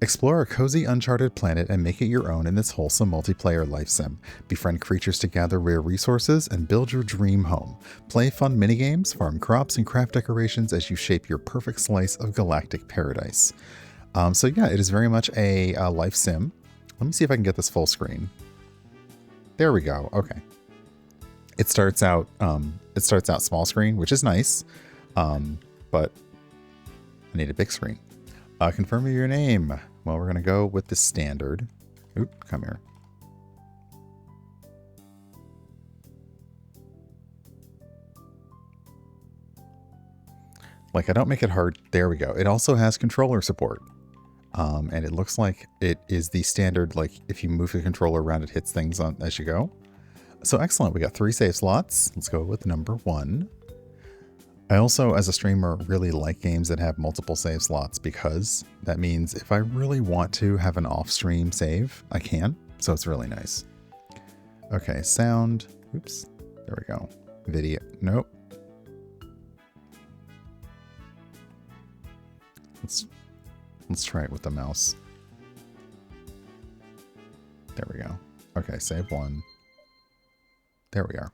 Explore a cozy, uncharted planet and make it your own in this wholesome multiplayer life sim. Befriend creatures to gather rare resources and build your dream home. Play fun minigames, farm crops, and craft decorations as you shape your perfect slice of galactic paradise. So yeah, it is very much a life sim. Let me see if I can get this full screen. There we go. Okay. It starts out small screen, which is nice, but I need a big screen. Confirm your name. Well, we're going to go with the standard. Oop, come here. Like, I don't make it hard. There we go. It also has controller support. And it looks like it is the standard, like, if you move the controller around, it hits things on as you go. So excellent. We got 3 save slots. Let's go with number 1. I also, as a streamer, really like games that have multiple save slots because that means if I really want to have an off-stream save, I can. So it's really nice. Okay, sound. Oops. There we go. Video. Nope. Let's try it with the mouse. There we go. Okay, save 1. There we are.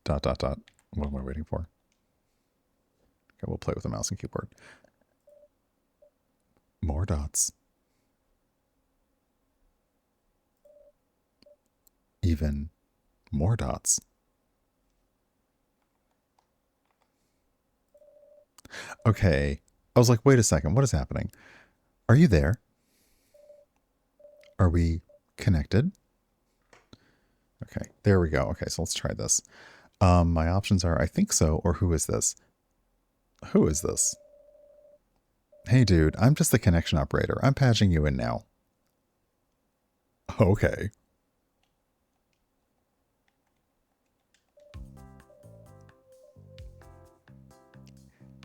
Dot, dot, dot. What am I waiting for? Okay, we'll play with the mouse and keyboard. More dots. Even more dots. Okay. I was like, wait a second. What is happening? Are you there? Are we connected? Okay, there we go. Okay, so let's try this. My options are I think so, or who is this? Who is this? Hey dude, I'm just the connection operator. I'm patching you in now. Okay.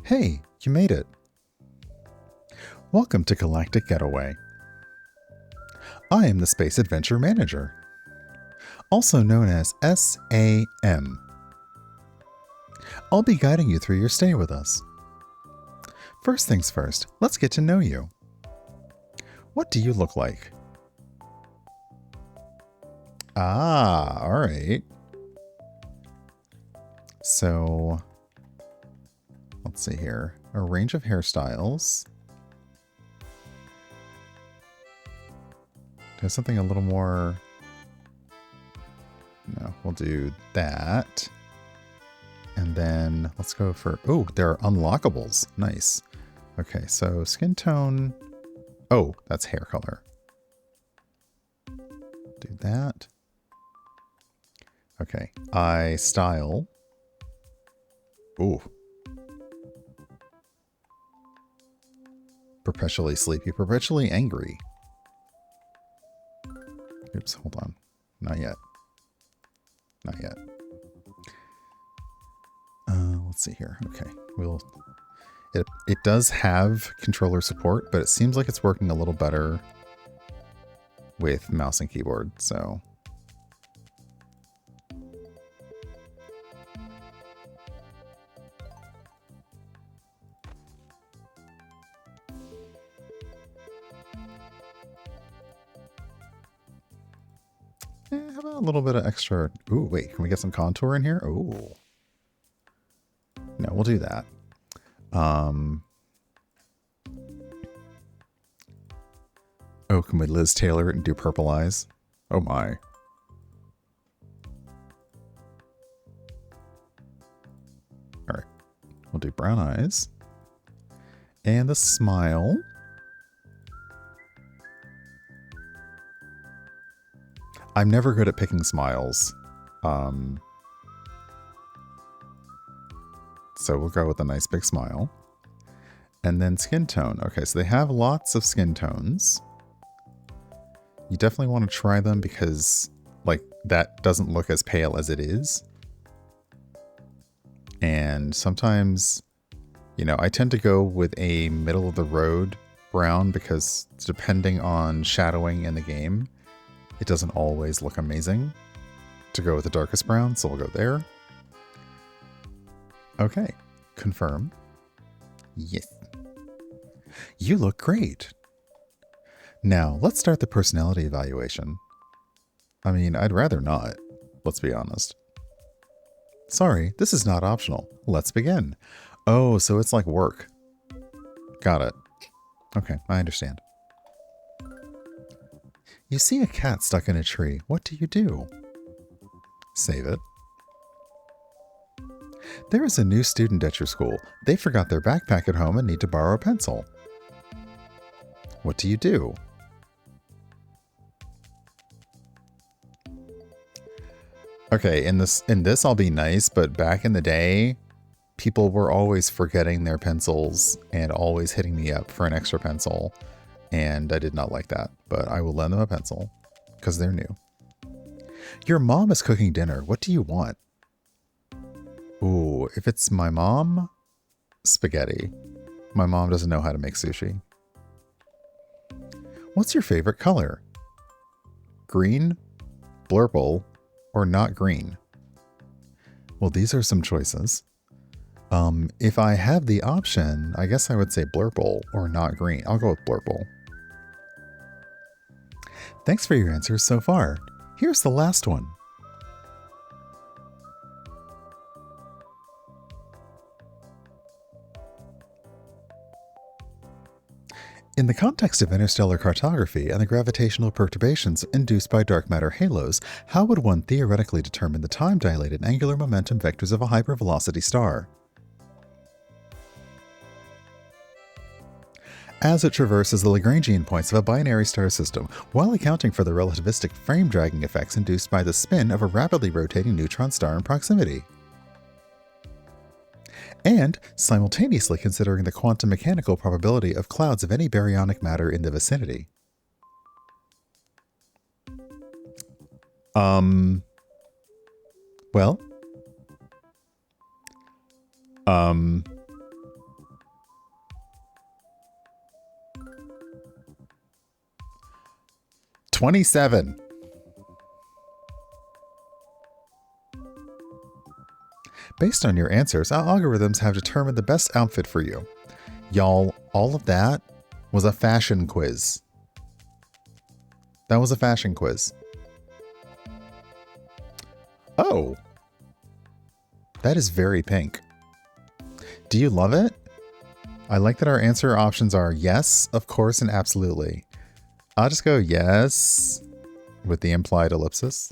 Hey, you made it. Welcome to Galactic Getaway. I am the Space Adventure Manager, also known as SAM. I'll be guiding you through your stay with us. First things first, let's get to know you. What do you look like? Ah, all right. So, let's see here. A range of hairstyles. There's something a little more... No, we'll do that. And then let's go for... Oh, there are unlockables. Nice. Okay, so skin tone... Oh, that's hair color. Do that. Okay, eye style. Ooh. Perpetually sleepy, perpetually angry. Oops, hold on. Not yet. Not yet. Let's see here. Okay, it does have controller support, but it seems like it's working a little better with mouse and keyboard, so. How about a little bit of extra? Ooh, wait, can we get some contour in here? Ooh. No, we'll do that. Oh, can we Liz Taylor it and do purple eyes? Oh my. All right, we'll do brown eyes. And the smile. I'm never good at picking smiles. So we'll go with a nice big smile. And then skin tone. Okay, so they have lots of skin tones. You definitely want to try them because, like, that doesn't look as pale as it is. And sometimes, you know, I tend to go with a middle of the road brown because depending on shadowing in the game, it doesn't always look amazing to go with the darkest brown, so we'll go there. Okay, confirm. Yes. You look great. Now, let's start the personality evaluation. I mean, I'd rather not. Let's be honest. Sorry, this is not optional. Let's begin. Oh, so it's like work. Got it. Okay, I understand. You see a cat stuck in a tree. What do you do? Save it. There is a new student at your school. They forgot their backpack at home and need to borrow a pencil. What do you do? Okay, in this I'll be nice, but back in the day, people were always forgetting their pencils and always hitting me up for an extra pencil, and I did not like that, but I will lend them a pencil because they're new. Your mom is cooking dinner. What do you want? Ooh, if it's my mom, spaghetti. My mom doesn't know how to make sushi. What's your favorite color? Green, blurple, or not green? Well, these are some choices. If I have the option, I guess I would say blurple or not green. I'll go with blurple. Thanks for your answers so far. Here's the last one. In the context of interstellar cartography and the gravitational perturbations induced by dark matter halos, how would one theoretically determine the time-dilated angular momentum vectors of a hypervelocity star? As it traverses the Lagrangian points of a binary star system, while accounting for the relativistic frame dragging effects induced by the spin of a rapidly rotating neutron star in proximity. And simultaneously considering the quantum mechanical probability of clouds of any baryonic matter in the vicinity. Well? 27. Based on your answers, our algorithms have determined the best outfit for you. Y'all, all of that was a fashion quiz. That was a fashion quiz. Oh. That is very pink. Do you love it? I like that our answer options are yes, of course, and absolutely. I'll just go yes with the implied ellipsis.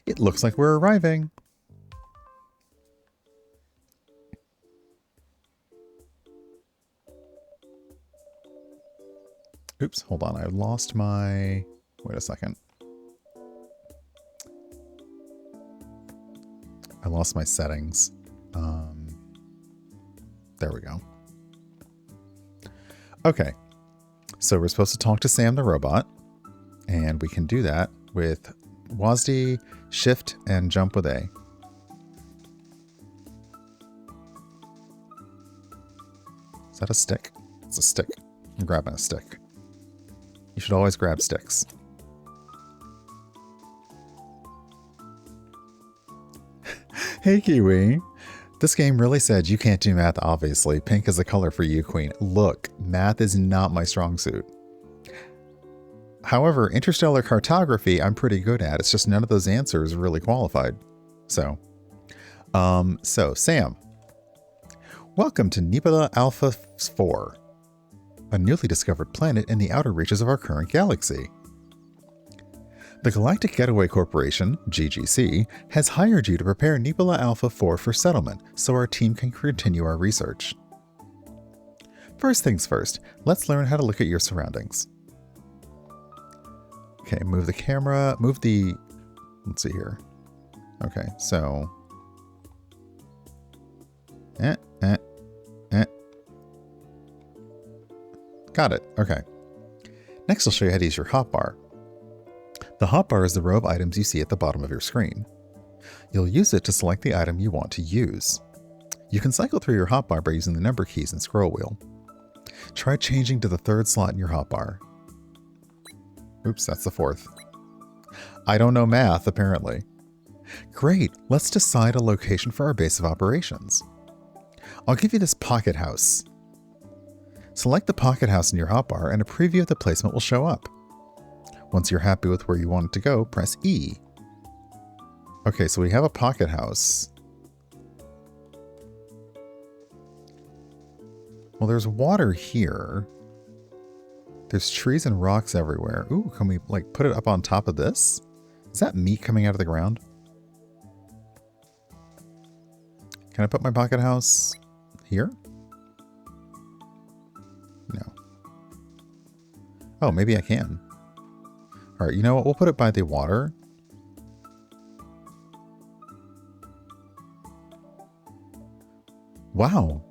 It looks like we're arriving. Oops, hold on. I lost my... Wait a second. I lost my settings. There we go. Okay. So we're supposed to talk to Sam the robot. And we can do that with WASD, Shift, and jump with A. Is that a stick? It's a stick. I'm grabbing a stick. You should always grab sticks. Hey, Kiwi. This game really said you can't do math, obviously. Pink is the color for you, Queen. Look, math is not my strong suit. However, interstellar cartography, I'm pretty good at. It's just none of those answers really qualified. So Sam. Welcome to Nebula Alpha 4. A newly discovered planet in the outer reaches of our current galaxy. The Galactic Getaway Corporation, GGC, has hired you to prepare Nebula Alpha 4 for settlement so our team can continue our research. First things first, let's learn how to look at your surroundings. Okay, move the camera, let's see here. Okay, so... Got it. Okay. Next, I'll show you how to use your hotbar. The hotbar is the row of items you see at the bottom of your screen. You'll use it to select the item you want to use. You can cycle through your hotbar by using the number keys and scroll wheel. Try changing to the third slot in your hotbar. Oops, that's the fourth. I don't know math, apparently. Great, let's decide a location for our base of operations. I'll give you this pocket house. Select the pocket house in your hotbar and a preview of the placement will show up. Once you're happy with where you want it to go, press E. Okay, so we have a pocket house. Well, there's water here. There's trees and rocks everywhere. Ooh, can we like put it up on top of this? Is that meat coming out of the ground? Can I put my pocket house here? No. Oh, maybe I can. All right, you know what? We'll put it by the water. Wow.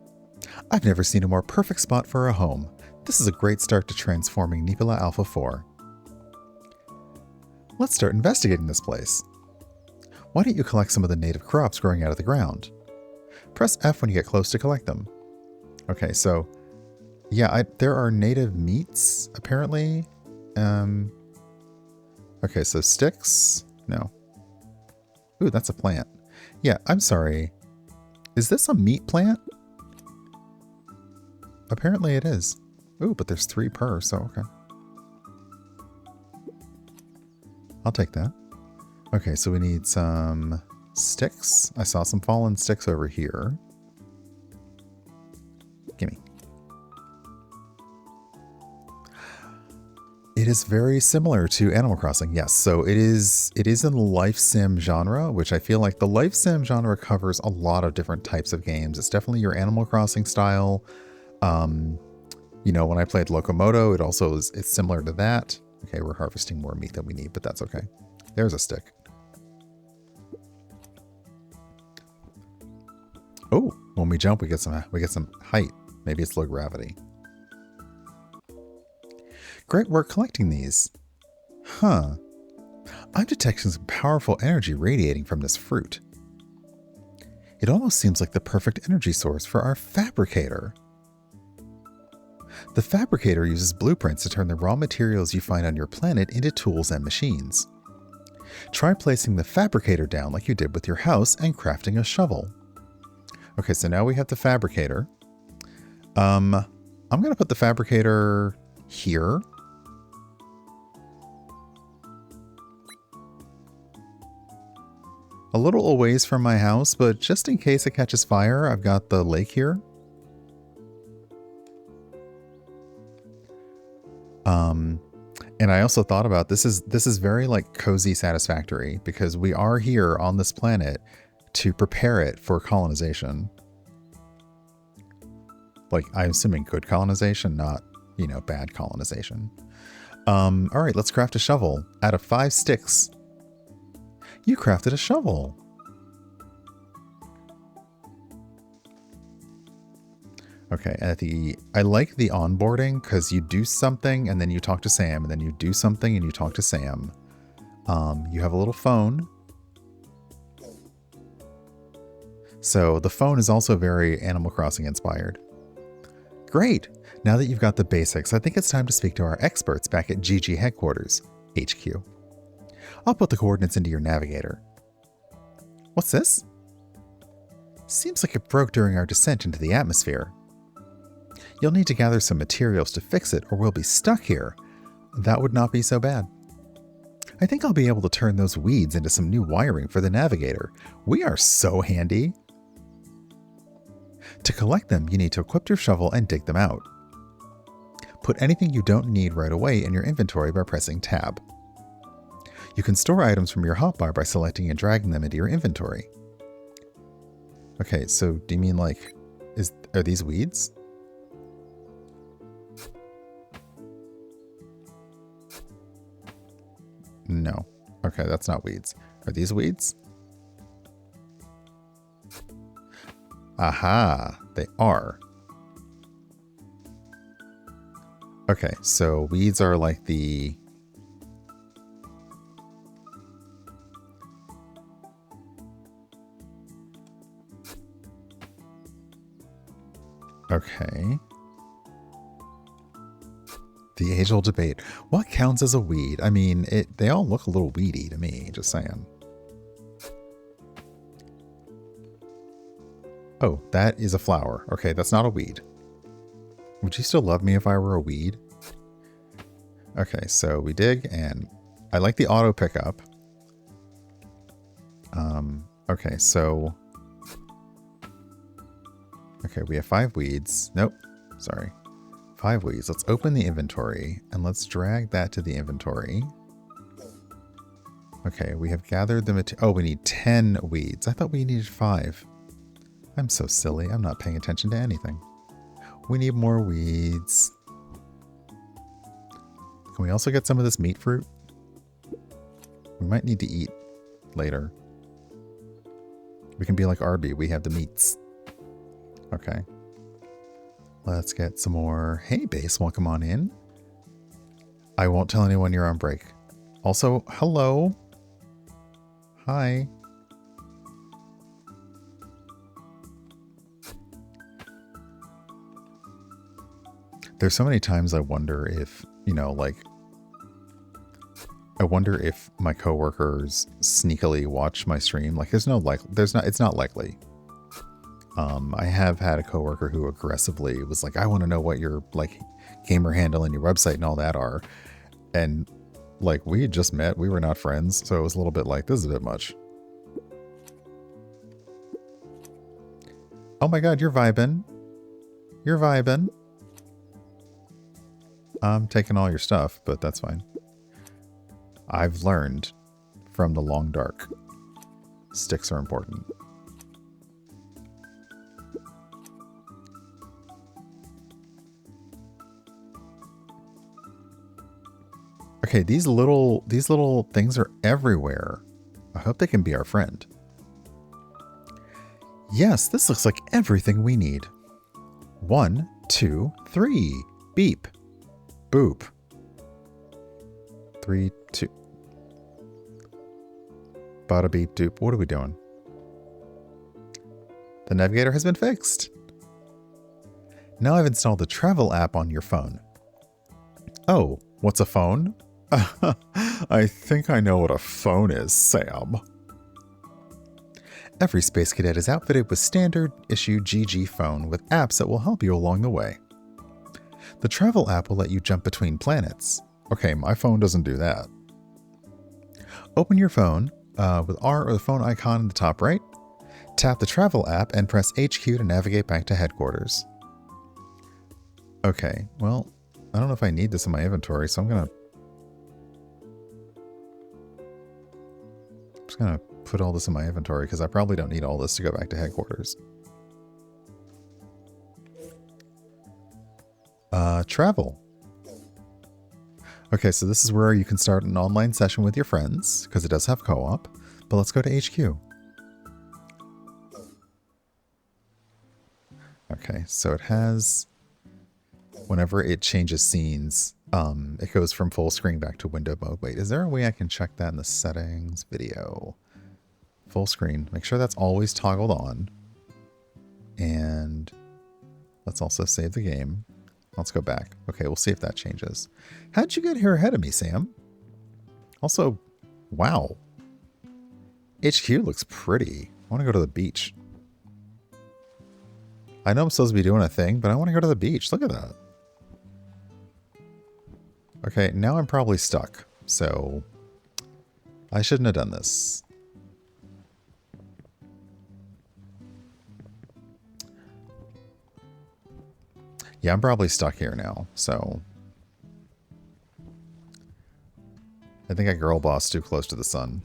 I've never seen a more perfect spot for a home. This is a great start to transforming Nebula Alpha 4. Let's start investigating this place. Why don't you collect some of the native crops growing out of the ground? Press F when you get close to collect them. Okay, so yeah, there are native meats, apparently. Okay, so sticks? No. Ooh, that's a plant. Yeah, I'm sorry. Is this a meat plant? Apparently it is. Ooh, but there's 3 per, so okay. I'll take that. Okay, so we need some sticks. I saw some fallen sticks over here. Gimme. It is very similar to Animal Crossing, yes. So it is in the life sim genre, which I feel like the life sim genre covers a lot of different types of games. It's definitely your Animal Crossing style. You know, when I played Locomoto, it's similar to that. Okay, we're harvesting more meat than we need, but that's okay. There's a stick. Oh, when we jump, we get some height. Maybe it's low gravity. Great work collecting these. Huh. I'm detecting some powerful energy radiating from this fruit. It almost seems like the perfect energy source for our fabricator. The fabricator uses blueprints to turn the raw materials you find on your planet into tools and machines. Try placing the fabricator down like you did with your house and crafting a shovel. Okay, so now we have the fabricator. I'm going to put the fabricator here. A little a ways from my house, but just in case it catches fire, I've got the lake here. And I also thought about this is very like cozy satisfactory because we are here on this planet to prepare it for colonization. Like, I'm assuming good colonization, not, you know, bad colonization. All right, let's craft a shovel. Out of 5 sticks, you crafted a shovel. Okay, I like the onboarding because you do something and then you talk to Sam, and then you do something and you talk to Sam. You have a little phone. So the phone is also very Animal Crossing inspired. Great! Now that you've got the basics, I think it's time to speak to our experts back at GG Headquarters, HQ. I'll put the coordinates into your navigator. What's this? Seems like it broke during our descent into the atmosphere. You'll need to gather some materials to fix it or we'll be stuck here. That would not be so bad. I think I'll be able to turn those weeds into some new wiring for the navigator. We are so handy. To collect them, you need to equip your shovel and dig them out. Put anything you don't need right away in your inventory by pressing Tab. You can store items from your hotbar by selecting and dragging them into your inventory. Okay, so do you mean like, are these weeds? No. Okay, that's not weeds. Are these weeds? Aha, they are. Okay, so weeds are like the... Okay. The age-old debate. What counts as a weed? I mean, they all look a little weedy to me, just saying. Oh, that is a flower. Okay, that's not a weed. Would you still love me if I were a weed? Okay, so we dig, and I like the auto pickup. Okay, so... Okay, we have 5 weeds. Nope, sorry. 5 weeds. Let's open the inventory, and let's drag that to the inventory. Okay, we have gathered the material. Oh, we need 10 weeds. I thought we needed 5. I'm so silly. I'm not paying attention to anything. We need more weeds. Can we also get some of this meat fruit? We might need to eat later. We can be like Arby. We have the meats. Okay. Let's get some more. Hey, base. Welcome on in. I won't tell anyone you're on break. Also, hello. Hi. There's so many times I wonder if, you know, like, I wonder if my coworkers sneakily watch my stream. Like, it's not likely. I have had a coworker who aggressively was like, I want to know what your, like, gamer handle and your website and all that are. And, like, we had just met. We were not friends. So it was a little bit like, this is a bit much. Oh my god, you're vibing. You're vibing. I'm taking all your stuff, but that's fine. I've learned from the long dark. Sticks are important. Okay, these little things are everywhere. I hope they can be our friend. Yes, this looks like everything we need. 1, 2, 3. Beep. Boop. 3, 2. Bada beep doop. What are we doing? The navigator has been fixed. Now I've installed the travel app on your phone. Oh, what's a phone? I think I know what a phone is, Sam. Every Space Cadet is outfitted with standard issue GG phone with apps that will help you along the way. The travel app will let you jump between planets. Okay, my phone doesn't do that. Open your phone with R or the phone icon in the top right. Tap the travel app and press HQ to navigate back to headquarters. Okay, well, I don't know if I need this in my inventory, so I'm just gonna put all this in my inventory because I probably don't need all this to go back to headquarters. Travel. Okay, so this is where you can start an online session with your friends because it does have co-op, but let's go to HQ. Okay, so it has, whenever it changes scenes, it goes from full screen back to window mode. Wait, is there a way I can check that in the settings? Video. Full screen. Make sure that's always toggled on. And let's also save the game. Let's go back. Okay, we'll see if that changes. How'd you get here ahead of me, Sam? Also, wow. HQ looks pretty. I want to go to the beach. I know I'm supposed to be doing a thing, but I want to go to the beach. Look at that. Okay, now I'm probably stuck, so I shouldn't have done this. Yeah, I'm probably stuck here now, so I think I girl bossed too close to the sun.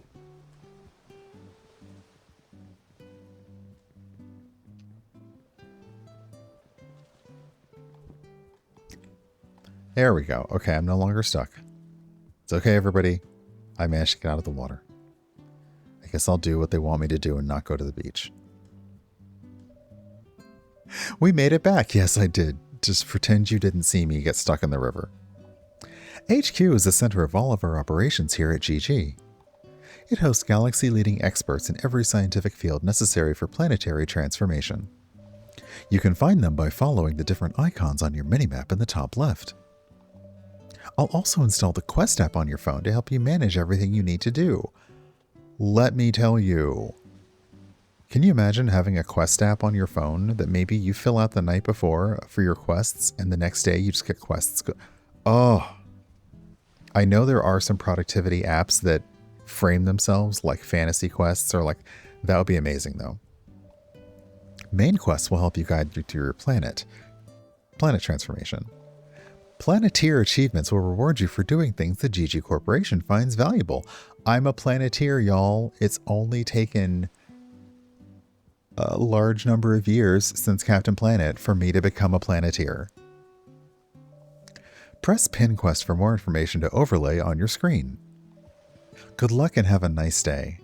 There we go. Okay, I'm no longer stuck. It's okay, everybody. I managed to get out of the water. I guess I'll do what they want me to do and not go to the beach. We made it back. Yes, I did. Just pretend you didn't see me get stuck in the river. HQ is the center of all of our operations here at GG. It hosts galaxy-leading experts in every scientific field necessary for planetary transformation. You can find them by following the different icons on your minimap in the top left. I'll also install the Quest app on your phone to help you manage everything you need to do. Let me tell you, Can you imagine having a quest app on your phone that maybe you fill out the night before for your quests and the next day you just get quests? Oh, I know there are some productivity apps that frame themselves like fantasy quests or like, that would be amazing though. Main quests will help you guide you to your planet. Planet transformation. Planeteer achievements will reward you for doing things the GG Corporation finds valuable. I'm a Planeteer, y'all. It's only taken a large number of years since Captain Planet for me to become a Planeteer. Press Pin Quest for more information to overlay on your screen. Good luck and have a nice day.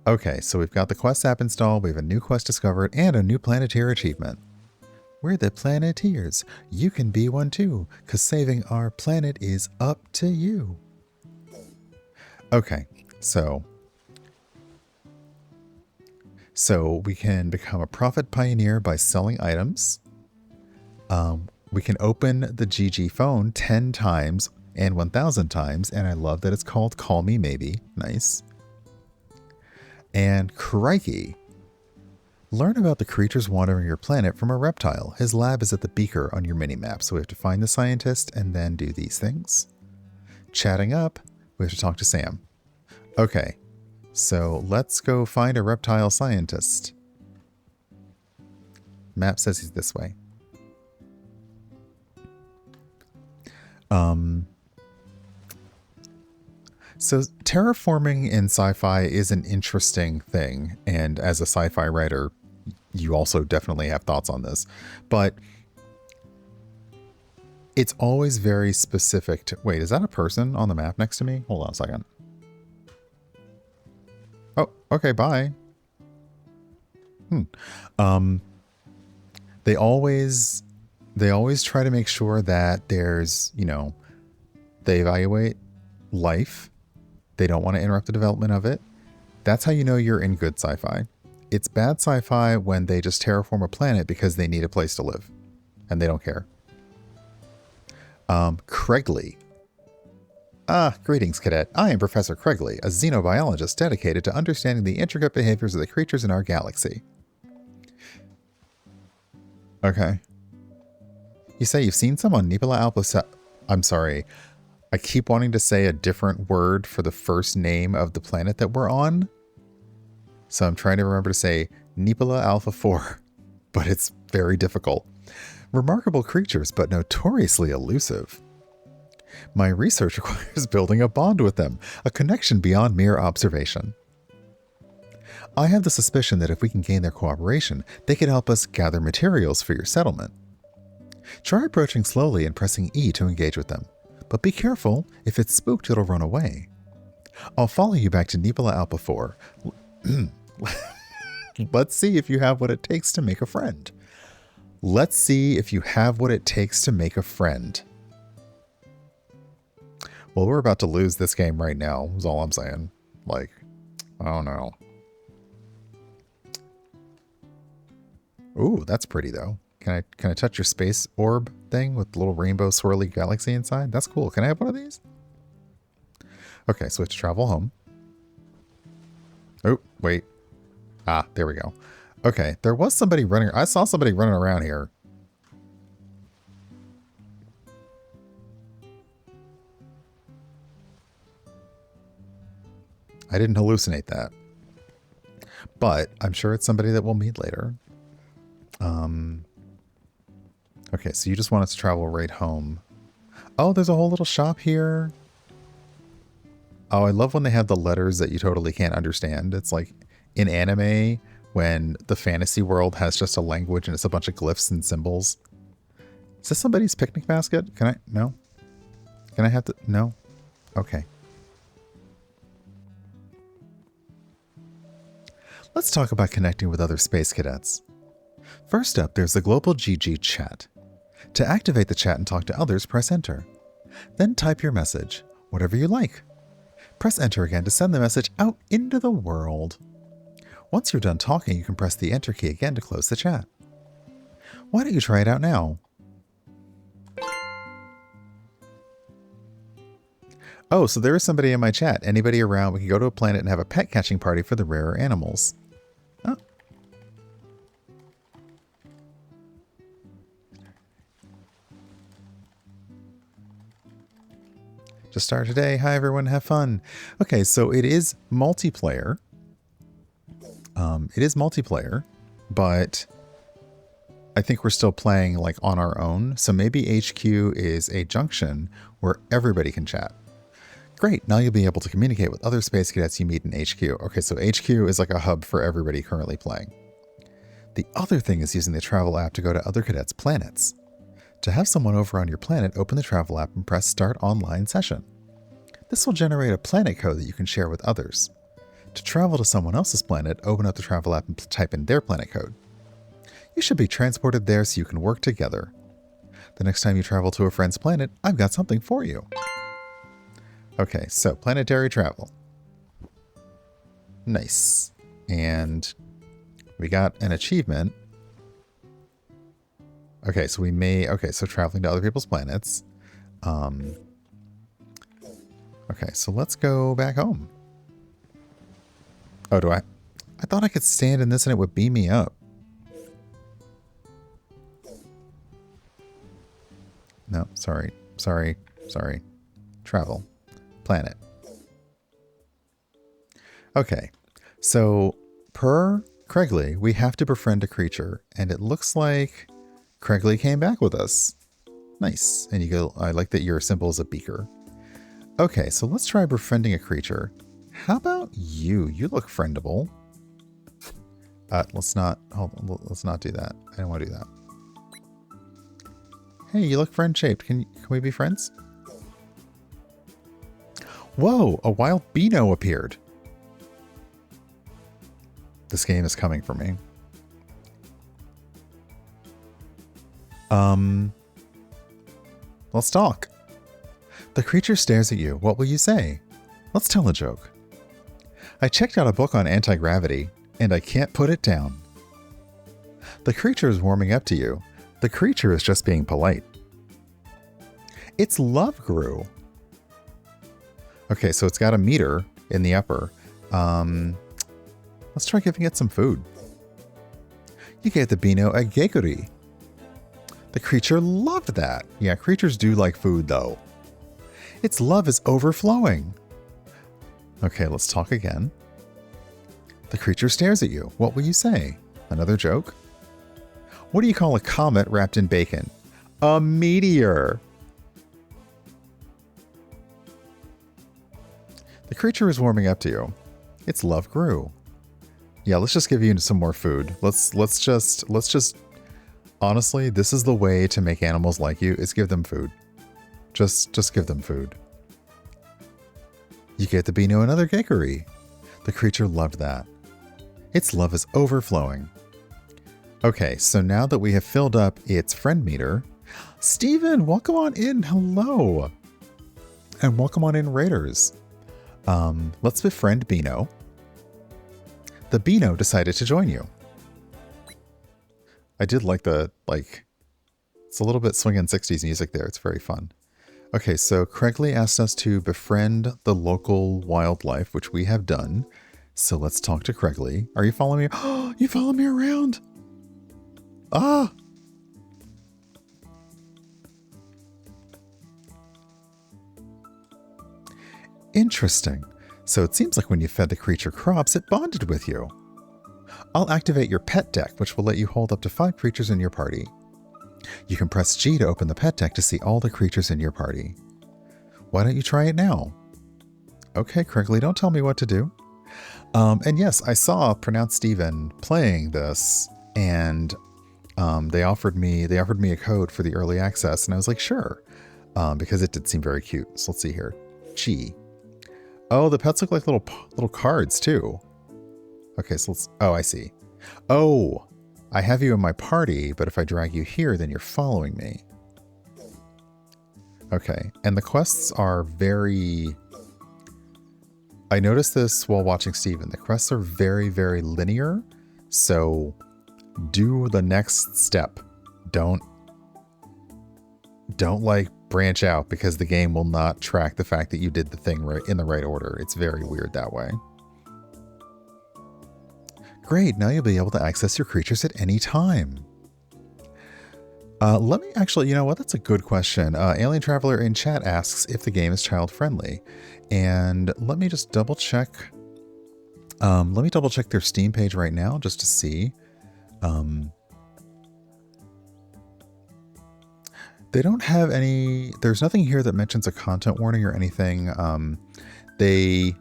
Okay, so we've got the quest app installed, we have a new quest discovered, and a new Planeteer achievement. We're the Planeteers. You can be one too, because saving our planet is up to you. Okay, so we can become a profit pioneer by selling items. We can open the GG phone 10 times and 1,000 times, and I love that it's called Call Me Maybe. Nice. And crikey. Learn about the creatures wandering your planet from a reptile. His lab is at the beaker on your mini-map, so we have to find the scientist and then do these things. Chatting up, we have to talk to Sam. Okay, so let's go find a reptile scientist. Map says he's this way. So terraforming in sci-fi is an interesting thing, and as a sci-fi writer, you also definitely have thoughts on this, but it's always very specific to... Wait, is that a person on the map next to me? Hold on a second. Oh, okay, bye. They always try to make sure that there's, you know, they evaluate life. They don't want to interrupt the development of it. That's how you know you're in good sci-fi. It's bad sci-fi when they just terraform a planet because they need a place to live. And they don't care. Craigley. Greetings, Cadet. I am Professor Craigley, a xenobiologist dedicated to understanding the intricate behaviors of the creatures in our galaxy. Okay. You say you've seen some on Nipula Alpha... I'm sorry. I keep wanting to say a different word for the first name of the planet that we're on. So I'm trying to remember to say Nipula Alpha 4, but it's very difficult. Remarkable creatures, but notoriously elusive. My research requires building a bond with them, a connection beyond mere observation. I have the suspicion that if we can gain their cooperation, they could help us gather materials for your settlement. Try approaching slowly and pressing E to engage with them. But be careful, if it's spooked, it'll run away. I'll follow you back to Nipula Alpha 4. Let's see if you have what it takes to make a friend. Let's see if you have what it takes to make a friend. Well, we're about to lose this game right now, is all I'm saying. Like, oh no. Ooh, that's pretty though. Can I touch your space orb thing with the little rainbow swirly galaxy inside? That's cool. Can I have one of these? Okay, so we have to travel home. Oh, wait. Ah, there we go. Okay, there was somebody running. I saw somebody running around here. I didn't hallucinate that. But I'm sure it's somebody that we'll meet later. Okay, so you just want us to travel right home. Oh, there's a whole little shop here. Oh, I love when they have the letters that you totally can't understand. It's like in anime when the fantasy world has just a language and it's a bunch of glyphs and symbols. Is this somebody's picnic basket? Can I? No? Can I have to? No? Okay. Let's talk about connecting with other space cadets. First up, there's the global GG chat. To activate the chat and talk to others, press enter. Then type your message, whatever you like. Press enter again to send the message out into the world. Once you're done talking, you can press the enter key again to close the chat. Why don't you try it out now? Oh, so there is somebody in my chat. Anybody around, we can go to a planet and have a pet catching party for the rarer animals. Oh, Just start today. Hi, everyone. Have fun. Okay, so it is multiplayer. But I think we're still playing like on our own. So maybe HQ is a junction where everybody can chat. Great. Now you'll be able to communicate with other space cadets you meet in HQ. Okay, so HQ is like a hub for everybody currently playing. The other thing is using the travel app to go to other cadets' planets. To have someone over on your planet, open the travel app and press Start Online Session. This will generate a planet code that you can share with others. To travel to someone else's planet, open up the travel app and type in their planet code. You should be transported there so you can work together. The next time you travel to a friend's planet, I've got something for you. Okay, so planetary travel. Nice. And we got an achievement. Okay, so so traveling to other people's planets. Okay, so let's go back home. Oh, I thought I could stand in this and it would beam me up. No, sorry. Travel. Planet. Okay, so per Craigley, we have to befriend a creature, and it looks like Craigley came back with us. Nice. And you go, I like that your symbol is a beaker. Okay, so let's try befriending a creature. How about you? You look friendable. Let's not do that. I don't want to do that. Hey, you look friend-shaped. Can we be friends? Whoa, a wild Beano appeared. This game is coming for me. Let's talk. The creature stares at you. What will you say? Let's tell a joke. I checked out a book on anti-gravity, and I can't put it down. The creature is warming up to you. The creature is just being polite. Its love grew. Okay, so it's got a meter in the upper. Let's try giving it some food. You gave the Beano a geguri. The creature loved that. Yeah, creatures do like food, though. Its love is overflowing. Okay, let's talk again. The creature stares at you. What will you say? Another joke? What do you call a comet wrapped in bacon? A meteor. The creature is warming up to you. Its love grew. Yeah, let's just give you some more food. Let's just honestly, this is the way to make animals like you, is give them food. Just give them food. You get the Beano another geguri. The creature loved that. Its love is overflowing. Okay, so now that we have filled up its friend meter, Steven, welcome on in. Hello. And welcome on in, Raiders. Let's befriend Beano. The Beano decided to join you. I did like it's a little bit swinging 60s music there. It's very fun. Okay, so Craigley asked us to befriend the local wildlife, which we have done. So let's talk to Craigley. Are you following me? Oh, you follow me around. Ah. Interesting. So it seems like when you fed the creature crops, it bonded with you. I'll activate your pet deck, which will let you hold up to 5 creatures in your party. You can press G to open the pet deck to see all the creatures in your party. Why don't you try it now? Okay, Craigley, don't tell me what to do. And yes, I saw Pronounced Steven playing this, and they offered me a code for the early access, and I was like, sure, because it did seem very cute. So let's see here. G. Oh, the pets look like little cards too. Okay, so I see. Oh, I have you in my party, but if I drag you here, then you're following me. Okay, and the quests are very... I noticed this while watching Steven. The quests are very, very linear, so do the next step. Don't like branch out, because the game will not track the fact that you did the thing right in the right order. It's very weird that way. Great, now you'll be able to access your creatures at any time. Let me actually, you know what? That's a good question. Alien Traveler in chat asks if the game is child friendly. And let me just double check. Let me double check their Steam page right now just to see. They don't have any, there's nothing here that mentions a content warning or anything. They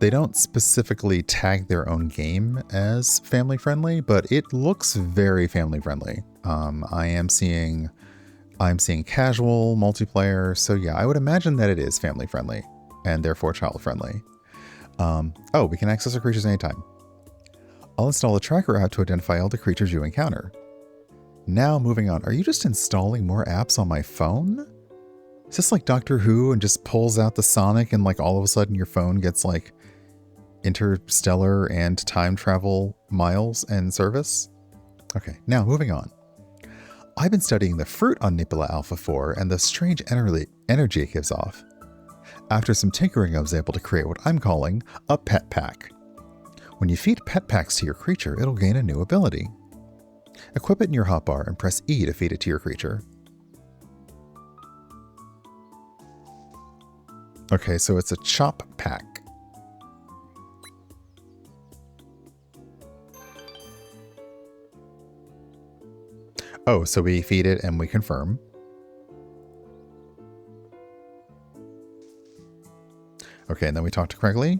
don't specifically tag their own game as family friendly, but it looks very family friendly. I'm seeing casual multiplayer. So yeah, I would imagine that it is family friendly and therefore child friendly. Oh, we can access our creatures anytime. I'll install a tracker app to identify all the creatures you encounter. Now moving on, are you just installing more apps on my phone? Is this like Doctor Who and just pulls out the Sonic and like all of a sudden your phone gets like interstellar and time travel miles and service? Okay, now moving on. I've been studying the fruit on Nipula Alpha 4 and the strange energy it gives off. After some tinkering, I was able to create what I'm calling a pet pack. When you feed pet packs to your creature, it'll gain a new ability. Equip it in your hotbar and press E to feed it to your creature. Okay, so it's a chop pack. Oh, so we feed it and we confirm. Okay, and then we talk to Craigley.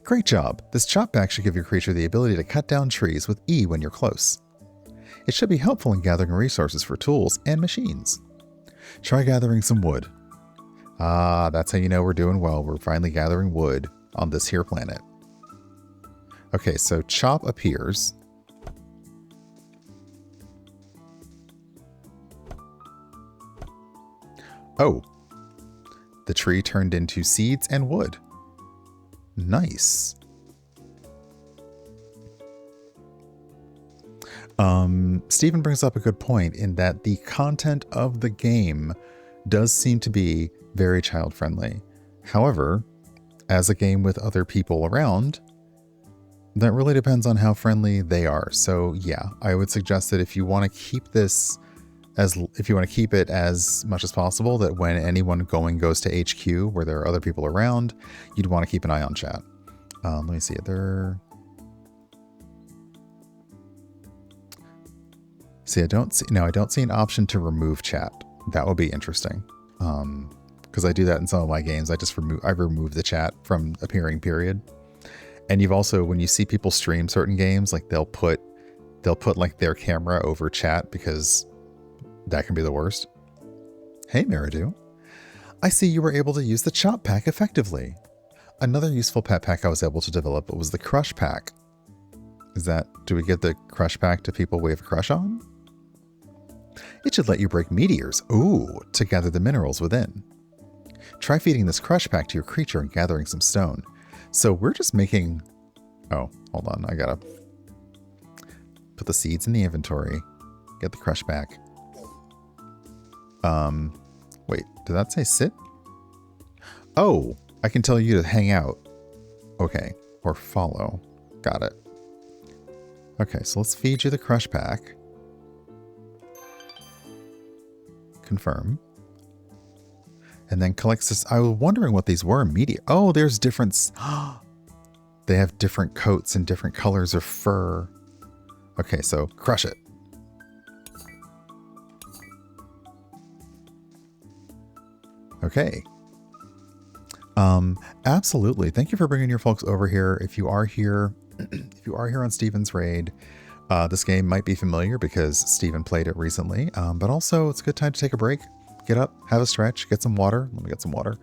Great job. This chop pack should give your creature the ability to cut down trees with E when you're close. It should be helpful in gathering resources for tools and machines. Try gathering some wood. Ah, that's how you know we're doing well. We're finally gathering wood on this here planet. Okay, so chop appears. Oh, the tree turned into seeds and wood. Nice. Stephen brings up a good point in that the content of the game does seem to be very child friendly. However, as a game with other people around, that really depends on how friendly they are. So yeah, I would suggest that if you want to keep this if you want to keep it as much as possible, that when anyone goes to HQ where there are other people around, you'd want to keep an eye on chat. Let me see. See, I don't see an option to remove chat. That would be interesting. Because I do that in some of my games. I remove the chat from appearing, period. And you've also, when you see people stream certain games, like they'll put like their camera over chat because that can be the worst. Hey, Meridu. I see you were able to use the chop pack effectively. Another useful pet pack I was able to develop was the crush pack. Do we give the crush pack to people we have a crush on? It should let you break meteors, to gather the minerals within. Try feeding this crush pack to your creature and gathering some stone. So we're just making... Oh, hold on. I gotta put the seeds in the inventory. Get the crush pack. Wait, did that say sit? Oh, I can tell you to hang out. Okay, or follow. Got it. Okay, so let's feed you the crush pack. Confirm. And then collects this. I was wondering what these were. Media. Oh, there's different. They have different coats and different colors of fur. Okay, so crush it. Okay. Absolutely. Thank you for bringing your folks over here. If you are here, on Steven's raid, this game might be familiar because Steven played it recently. But also it's a good time to take a break, get up, have a stretch, get some water. Let me get some water.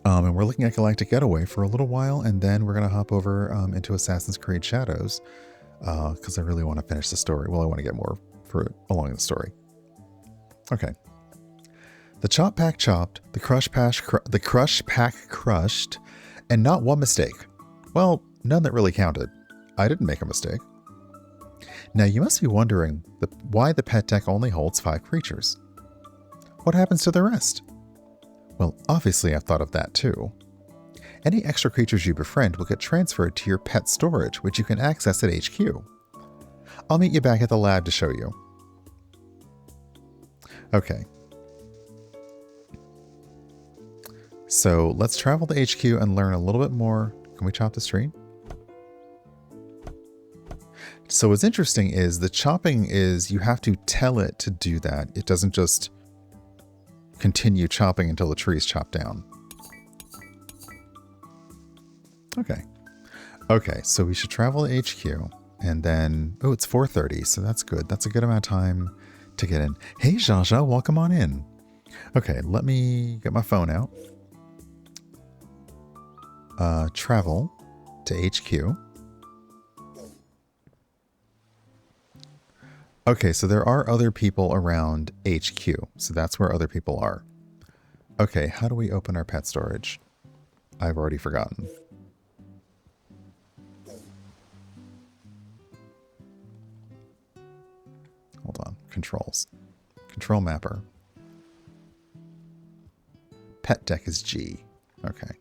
And we're looking at Galactic Getaway for a little while, and then we're going to hop over into Assassin's Creed Shadows because I really want to finish the story. Well, I want to get more fruit along the story. Okay. The chop pack chopped, the crush pack crushed, and not one mistake. Well, none that really counted. I didn't make a mistake. Now you must be wondering why the pet deck only holds 5 creatures. What happens to the rest? Well, obviously I've thought of that too. Any extra creatures you befriend will get transferred to your pet storage, which you can access at HQ. I'll meet you back at the lab to show you. Okay. So let's travel to HQ and learn a little bit more. Can we chop this tree? So what's interesting is the chopping is you have to tell it to do that. It doesn't just continue chopping until the tree is chopped down. Okay. Okay, so we should travel to HQ and then... Oh, it's 4:30, so that's good. That's a good amount of time to get in. Hey, Jaja, welcome on in. Okay, let me get my phone out. Travel to HQ. Okay, so there are other people around HQ. So that's where other people are. Okay, how do we open our pet storage? I've already forgotten. Hold on. Controls. Control mapper. Pet deck is G. Okay.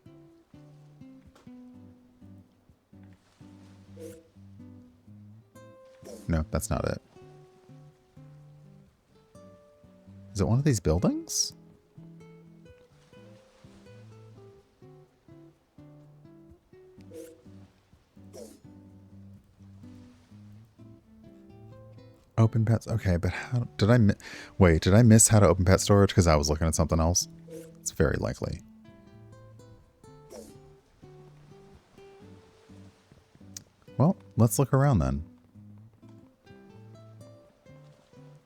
No, that's not it. Is it one of these buildings? Open pets. Okay, but how did I wait, did I miss how to open pet storage because I was looking at something else? It's very likely. Well, let's look around then.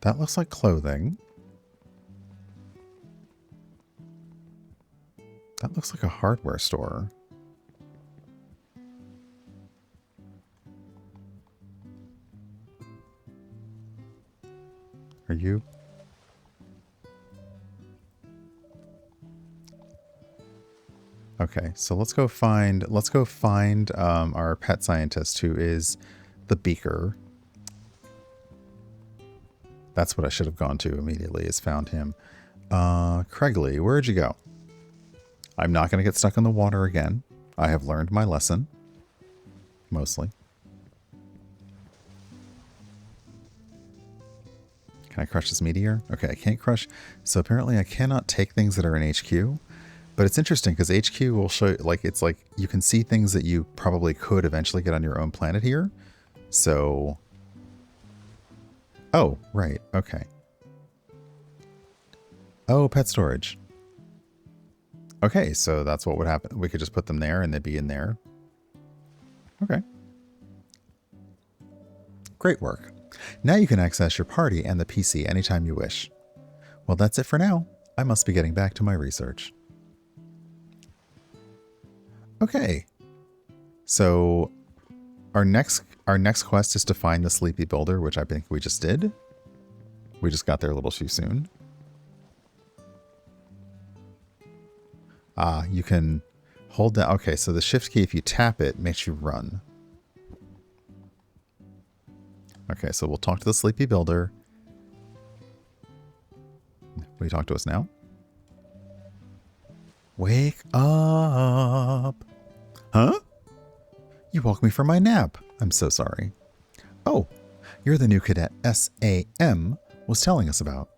That looks like clothing. That looks like a hardware store. Are you? Okay, so let's go find our pet scientist who is the beaker. That's what I should have gone to immediately, is found him. Craigley, where'd you go? I'm not going to get stuck in the water again. I have learned my lesson. Mostly. Can I crush this meteor? Okay, I can't crush. So apparently I cannot take things that are in HQ. But it's interesting because HQ will show, like, it's like you can see things that you probably could eventually get on your own planet here. So... Oh, right. Okay. Oh, pet storage. Okay, so that's what would happen. We could just put them there and they'd be in there. Okay. Great work. Now you can access your party and the PC anytime you wish. Well, that's it for now. I must be getting back to my research. Okay. So our next quest is to find the Sleepy Builder, which I think we just did. We just got there a little too soon. Ah, you can hold down. Okay, so the shift key, if you tap it, makes you run. Okay, so we'll talk to the Sleepy Builder. Will you talk to us now? Wake up. Huh? You woke me from my nap. I'm so sorry. Oh, you're the new cadet SAM was telling us about.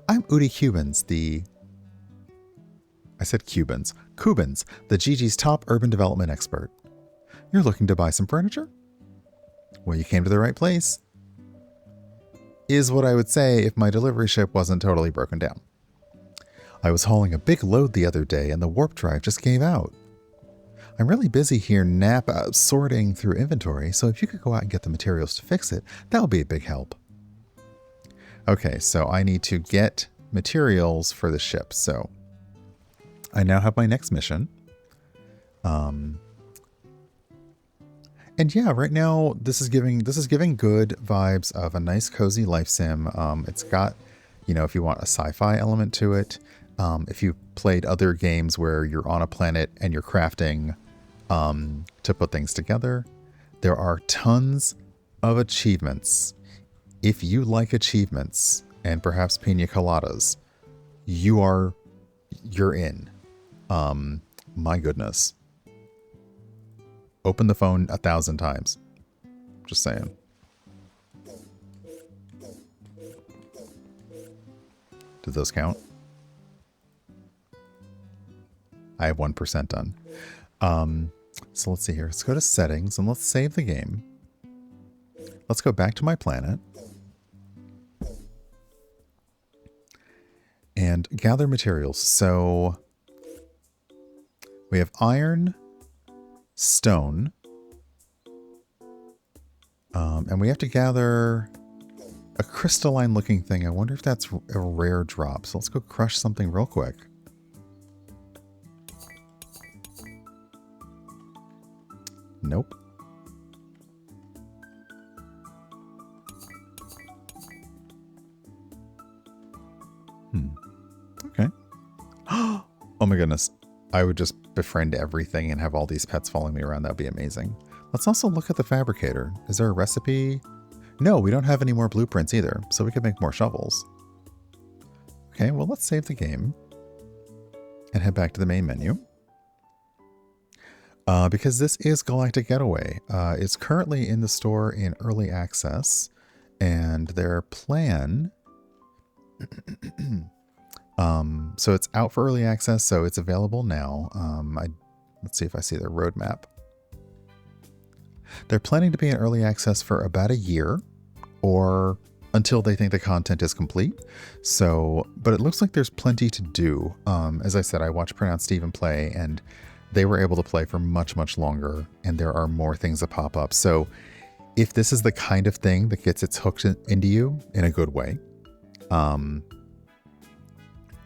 I'm Udi Cubans, I said Cubans. Cubans, the GG's top urban development expert. You're looking to buy some furniture? Well, you came to the right place. Is what I would say if my delivery ship wasn't totally broken down. I was hauling a big load the other day and the warp drive just gave out. I'm really busy here sorting through inventory, so if you could go out and get the materials to fix it, that would be a big help. Okay, so I need to get materials for the ship, so I now have my next mission. And yeah, right now this is giving good vibes of a nice cozy life sim. It's got, you know, if you want a sci-fi element to it, if you played other games where you're on a planet and you're crafting to put things together, there are tons of achievements. If you like achievements and perhaps pina coladas, you're in. My goodness. Open the phone 1,000 times. Just saying. Did those count? I have 1% done. So let's see here. Let's go to settings and let's save the game. Let's go back to my planet. And gather materials. So we have iron, stone, and we have to gather a crystalline looking thing. I wonder if that's a rare drop. So let's go crush something real quick. Nope. Okay. Oh my goodness. I would just befriend everything and have all these pets following me around. That would be amazing. Let's also look at the fabricator. Is there a recipe? No, we don't have any more blueprints either, so we could make more shovels. Okay, well, let's save the game and head back to the main menu. Because this is Galactic Getaway. It's currently in the store in early access, and their plan... so it's out for early access, so it's available now. Let's see if I see their roadmap. They're planning to be in early access for about a year, or until they think the content is complete. So, but it looks like there's plenty to do. As I said, I watched Pronounced Steven play, and they were able to play for much, much longer, and there are more things that pop up. So if this is the kind of thing that gets its hooked into you in a good way,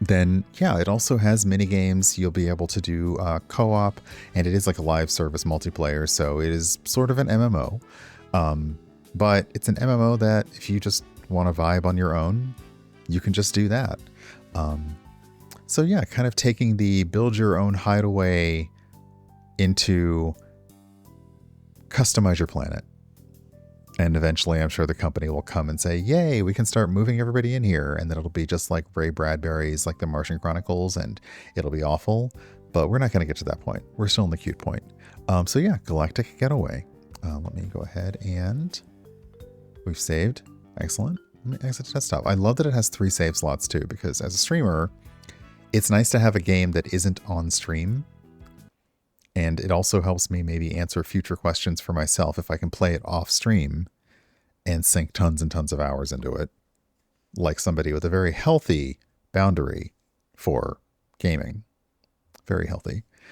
then yeah, it also has mini games. You'll be able to do co-op, and it is like a live service multiplayer, so it is sort of an MMO. But it's an MMO that if you just want to vibe on your own, you can just do that. So yeah, kind of taking the build your own hideaway into customize your planet. And eventually I'm sure the company will come and say, yay, we can start moving everybody in here. And then it'll be just like Ray Bradbury's like the Martian Chronicles, and it'll be awful. But we're not going to get to that point. We're still in the cute point. So yeah, Galactic Getaway. Let me go ahead and we've saved. Excellent. Let me exit to desktop. I love that it has 3 save slots too, because as a streamer, it's nice to have a game that isn't on stream. And it also helps me maybe answer future questions for myself if I can play it off stream and sink tons and tons of hours into it, like somebody with a very healthy boundary for gaming. Very healthy.